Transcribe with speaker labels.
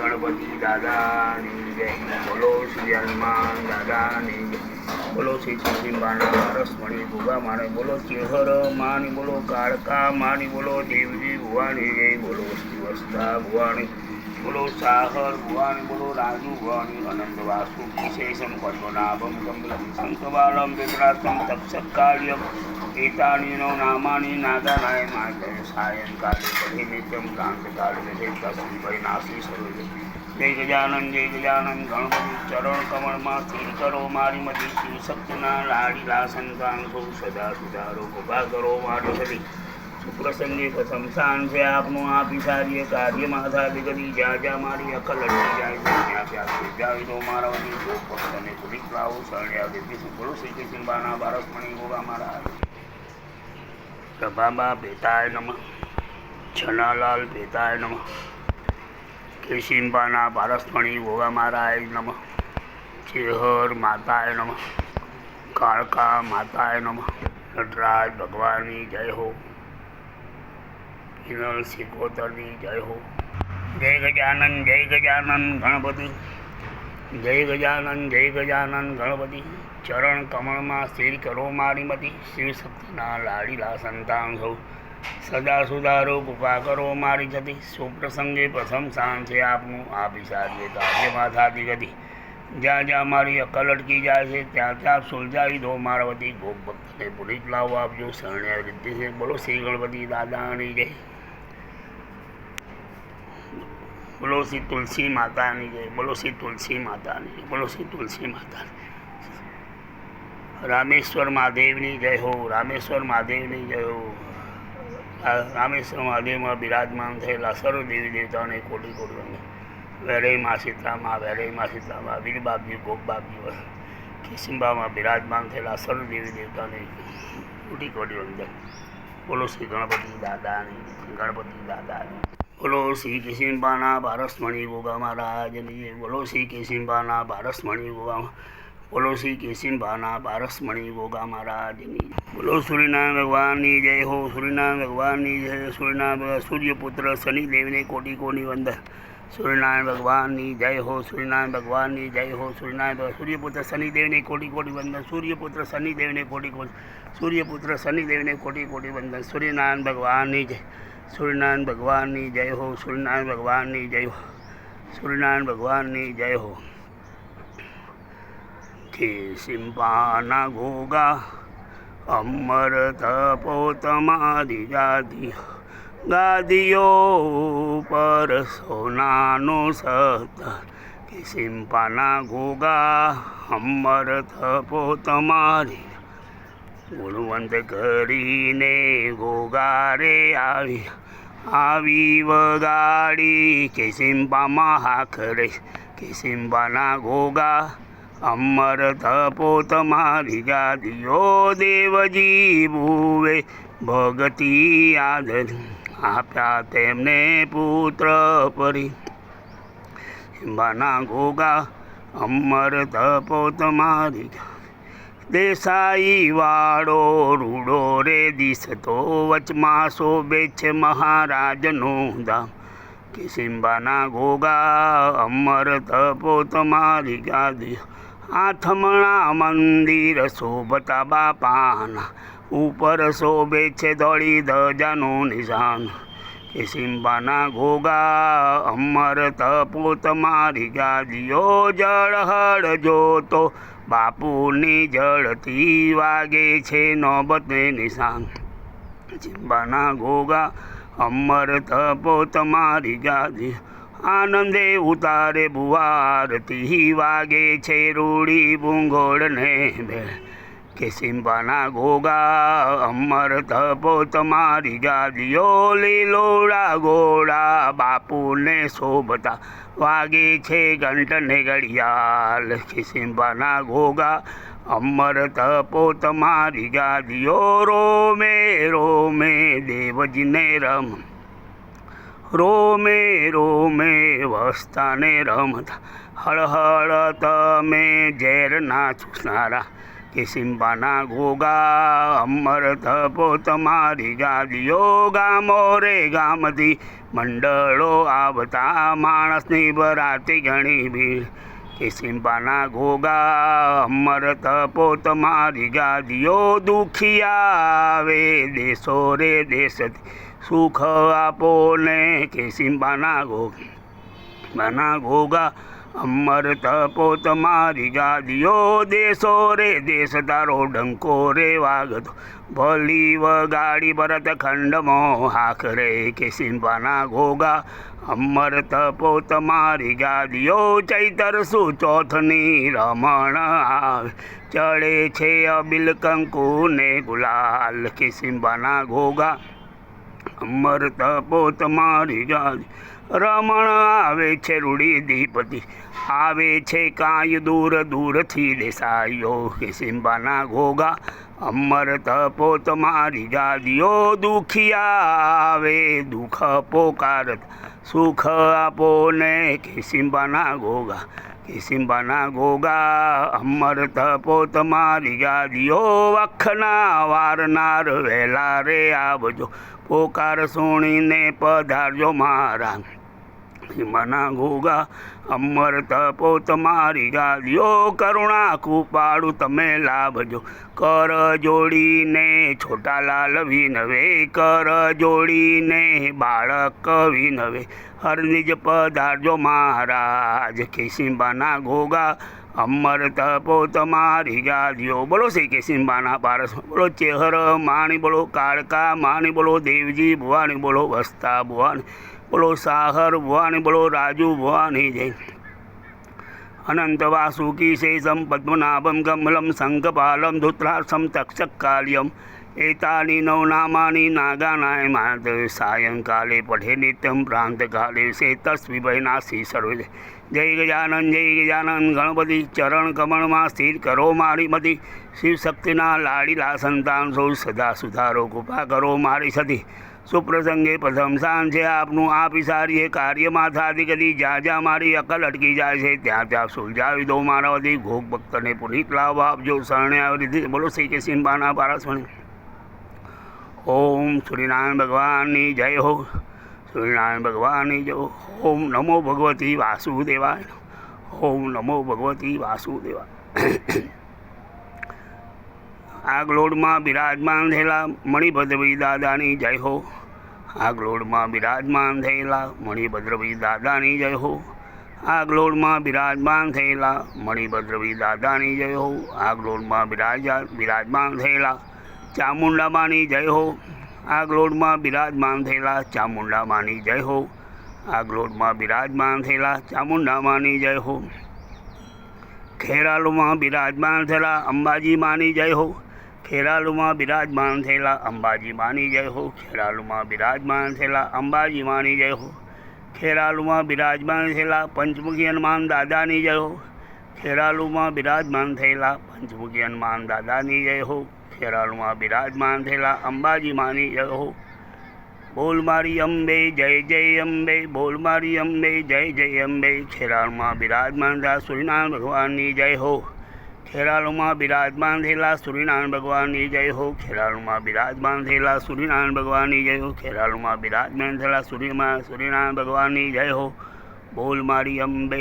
Speaker 1: ગણપતિ દાદાની જય. બોલો શ્રી હનુમાન દાદાની જય. બોલો શ્રી કુસુમબાના રસમણી ભોગા માને. બોલો ચેહર માની. બોલો કાળકા માની. બોલો દેવજી ભુવાની જય. બોલો શ્રી વસ્તા ભુવાની. બોલો સાહર ભુવાની. બોલો રાજુ ભુવાની. અનંત વાસુ વિશેષમ પદ્મનાભમ કમલમ શંખબાલમ વિક્રાસમ તક્ષકાર્યમ એતાનીનો નામાની નાદાનાય માય. સાયંકાલે પઢે નિત્યમ ક્રાંતકાલે તસ્મૈ નાસી સર્વે. જય ગજાનંદ જય ગજાનંદ. ગણપતિ ચરણ કમળમાં સ્થિર કરો મારી મતી. શિવશક્તિના લાડીલા સંતાન સૌ સદા સુધારો કૃપા કરો મારી સદી. સુપ્રસંગે પ્રથમ સ્થાન છે આપનું. આપી સારીએ કાર્ય માથા દિગદી. જ્યાં જ્યાં મારી અકલ અટકી જાય છે ત્યાં ત્યાં જાય તો મારા વતી ગોપ ભક્તને પુલિક લાવું શરણ્યા દેતી. બોલો શ્રી કૃષ્ણબાના બારસમણી ગોગા મારા. પ્રભાબા ભેતાય નમઃ. છનાલાલ ભેતાય નમઃ. કેશિંબાના પારસમણી ગોગા મહારાજ નમઃ. ચેહર માતાય નમઃ. કાળકા માતાય નમઃ. નટરાજ ભગવાનની જય હો. હિનલ સિકોતરની જય હો. જય ગજાનંદ જય ગજાનંદ ગણપતિ. જય ગજાનંદ જય ગજાનંદ ગણપતિ. ચરણ કમળમાં સ્થિર કરો મારી મતી. શિવશક્તિના લાડીલા સંતાન સૌ સદા સુધારો કૃપા કરો મારી જતી. સુપ્રસંગે પ્રથમ સ્થાન છે આપનું. આપી સારીએ કાર્યમાં થાતી ગતિ. જ્યાં જ્યાં મારી અકલ અટકી જાય છે ત્યાં ત્યાં સુલઝાવી દો મારા વતી ગોપ ભક્તને પુલિક લાવો આપજો શરણ્યા વૃદ્ધિ છે. બોલો શ્રી ગણપતિ દાદાની જય. બોલો શ્રી તુલસી માતાની જય. બોલો શ્રી તુલસી માતાની જય. બોલો શ્રી તુલસી માતાની. રામેશ્વર મહાદેવની જય હો. રામેશ્વર મહાદેવની જય હો. રામેશ્વર મહાદેવમાં બિરાજમાન થયેલા સર્વ દેવી દેવતાઓને કોટી કોટી વંદન. વેરઈ મા સીતામાં. વેરઈ મા સીતામાં. વીર બાપજી ગોપ બાપજી કિશિંબામાં બિરાજમાન થયેલા સર્વ દેવી દેવતાઓને કોટી કોટી વંદન. બોલો શ્રી ગણપતિ દાદાની. ગણપતિ દાદાની. બોલો શ્રી કિશિંબાના પારસમણી ગોગા મહારાજની. બોલો શ્રી કિશિંબાના પારસમણી ગોગા. બોલો શ્રી કેશિંબાના પારસમણી ગોગા મહારાજની. બોલો સૂર્યનારાયણ ભગવાનની જય હો. સૂર્યનારાયણ ભગવાનની જય. સૂર્યનારાયણ સૂર્યપુત્ર શનિદેવને કોટી કોટી વંદન. સૂર્યનારાયણ ભગવાનની જય હો. સૂર્યનારાયણ ભગવાનની જય હો. સૂર્યનારાયણ સૂર્યપુત્ર શનિદેવને કોટી કોટી વંદન. સૂર્યપુત્ર શનિદેવને કોટી કોટી. સૂર્યપુત્ર શનિદેવને કોટી કોટી વંદન. સૂર્યનારાયણ ભગવાનની જય. સૂર્યનારાયણ ભગવાનની જય હો. સૂર્યનારાયણ ભગવાનની જય હો. સૂર્યનારાયણ ભગવાનની જય હો. કેશિંબાના ગોગા અમર તપો તમારી ગાદી. ગાદીઓ પર સોનાનો સત્તર. કેશિંબાના ગોગા અમર તપો તમારી. ગુણવંત કરીને ગોગા રે આવી. આવી વગાડી કેશિંબામાં હાખ રે. કેશિંબાના ગોગા અમર તપો તમારી ગાદીઓ. દેવજી ભુવે ભગતિ આદરી. આપ્યા તેમને પુત્ર પરી. શિંબાના ગોગા અમર તપો તમારી. દેસાઈ વાળો રૂડો રે દિશતો. વચમાં શોભે છે મહારાજનું ધામ. કિશિંબાના ગોગા અમર તપો તમારી ગાદી. આથમણા મંદિર શોભતા બાપાના. ઉપર શોભે છે ધોળી ધજાનું નિશાન. કિશિંબાના ગોગા અમર તપો તમારી ગાદીઓ. જળહળ જોતો બાપુની જળતી. વાગે છે નોબતે નિશાન. કિશિંબાના ગોગા અમર તપો તમારી ગાદી. આનંદે ઉતારે બુવારતી. વાગે છે રૂડી ભૂંગોળને ભેળ. કિશિંબાના ગોગા અમર તપો તમારી ગાદીઓ. લીલોડા ગોળા બાપુને શોભતા. વાગે છે ઘંટને ઘડિયાળ. કિશિંબાના ગોગા અમર તપો તમારી ગાદીઓ. રોમે રોમે દેવજીને રમ. રોમે રોમે વસ્તાને રમતા. હળહળ તમે ઝેરના ચૂસનારા. કે સિંબાના ઘોઘા અમર તપો તમારી ગાદીઓ ગામો રે ગામથી મંડળો આવતા માણસની બરાતી ઘણી ભીડ કે સિંબાના ઘોઘા અમર તપો તમારી ગાદીઓ દુખિયા આવે દેશો રે દેશથી સુખ આપો ને કે સિંબાના ઘોઘા અમર તપો તમારી ગાદીઓ દેશો રે દેશ તારો ડંકો રે વાગતો ભલી વગાડી ભરત ખંડમાં હાક રે કે સિંબાના ઘોઘા અમર તપો તમારી ગાદીઓ ચૈતર સુચોથની રમણ આવે ચડે છે અબિલ કંકુ ને ગુલાલ કે સિંબાના ઘોઘા અમર તપો તમારી ગાદી રમણ આવે છે રૂડી દીપતિ આવે છે કાંઈ દૂર દૂરથી દેસાઈઓ કે સિંબાના ઘોઘા અમર તપો તમારી ગાદીઓ દુખિયા આવે દુઃખ પોકારત સુખ આપો ને કે સિંબાના ઘોઘા કે સિંબાના ઘોઘા અમર તપો તમારી ગાદીઓ વખના વારનાર વહેલા રે આવજો પોકાર સુણીને પધારજો મારા સિંબાના ઘોઘા અમર તપો તમારી ગાદીઓ કરુણા કૃપાળુ તમે લાભજો કર જોડીને છોટાલાલ વિનવે કર જોડીને બાળક વિનવે હરનિજ પધારજો મહારાજ કે સિંબાના ઘોઘા અમર તપો તમારી ગાદીઓ બોલો શ્રી કે સિંબાના પારસ બોલો ચેહર માણી બોલો કાળકા માણી બોલો દેવજી ભુવાની બોલો વસ્તા ભુવાની બોલો સાહર ભુવાની બોલો રાજુ ભુવાની જય અનંત વાસુકી શેષમ પદ્મનાભમ કમલમ શંખપાલમ ધૂત્રાસમ તક્ષકાલ્યમ એતાની નવનામાની નાગાનાય માત સાયંકાલે પઠે નિત્યમ પ્રાંતકાલે શેતસ્વિભયનાશી સર્વે જય ગજાનન ગણપતિ ચરણ કમળમાં સ્થિર કરો મારી મતિ શિવશક્તિના લાડીલા સંતાન સૌ સદા સુધારો કૃપા કરો મારી સતી સુપ્રસંગે પ્રથમ સ્થાન છે આપનું આપ વિચારીએ કાર્યમાં થાતી કદી જ્યાં જ્યાં મારી અકલ અટકી જાય છે ત્યાં ત્યાં સુલઝાવી દો મારા વધી ઘોગ ભક્તને પુનિત લાભ આપજો શરણે આવી રીતે બોલો શ્રી કે સિંબાના પારસમણી ઓમ સૂર્યનારાયણ ભગવાનની જય હો સૂર્યનારાયણ ભગવાનની જય ઓમ નમો ભગવતી વાસુદેવાય ઓમ નમો ભગવતી વાસુદેવાય આગલોડમાં બિરાજમાન થયેલા મણિભદ્રભાઈ દાદાની જય હો આગલોડમાં બિરાજમાન થયેલા મણિભદ્રભાઈ દાદાની જય હો આગલોડમાં બિરાજમાન થયેલા મણિભદ્રભાઈ દાદાની જય હો આગલોડમાં બિરાજમાન થયેલા ચામુંડામાની જય હો આગલોડમાં બિરાજમાન થયેલા ચામુંડામાની જય હો આગલોડમાં બિરાજમાન થયેલા ચામુંડામાની જય હો ખેરાલુમાં બિરાજમાન થયેલા અંબાજી માની જય હો ખેરાલુમાં બિરાજમાન થયેલા અંબાજી માની જય હો ખેરાલુમાં બિરાજમાન થયેલા અંબાજી માની જય હો ખેરાલુમાં બિરાજમાન થયેલા પંચમુખી હનુમાન દાદાની જય હો ખેરાલુમાં બિરાજમાન થયેલા પંચમુખી હનુમાન દાદાની જય હો ખેરાલુમાં બિરાજમાન થયેલા અંબાજી માની જય હો બોલ મારી અંબે જય જય અંબે બોલ મારી અંબે જય જય અંબે ખેરાલુમાં બિરાજમાન થયેલા સૂર્યનારાયણ ભગવાનની જય હો ખેરાલુમાં બિરાજમાન થયેલા સૂર્યનારાયણ ભગવાનની જય હો ખેરાલુમાં બિરાજમાન થયેલા સૂર્યનારાયણ ભગવાનની જય હો ખેરાલુમાં બિરાજમાન થયેલા સૂર્યનારાયણ ભગવાનની જય હો બોલ મારી અંબે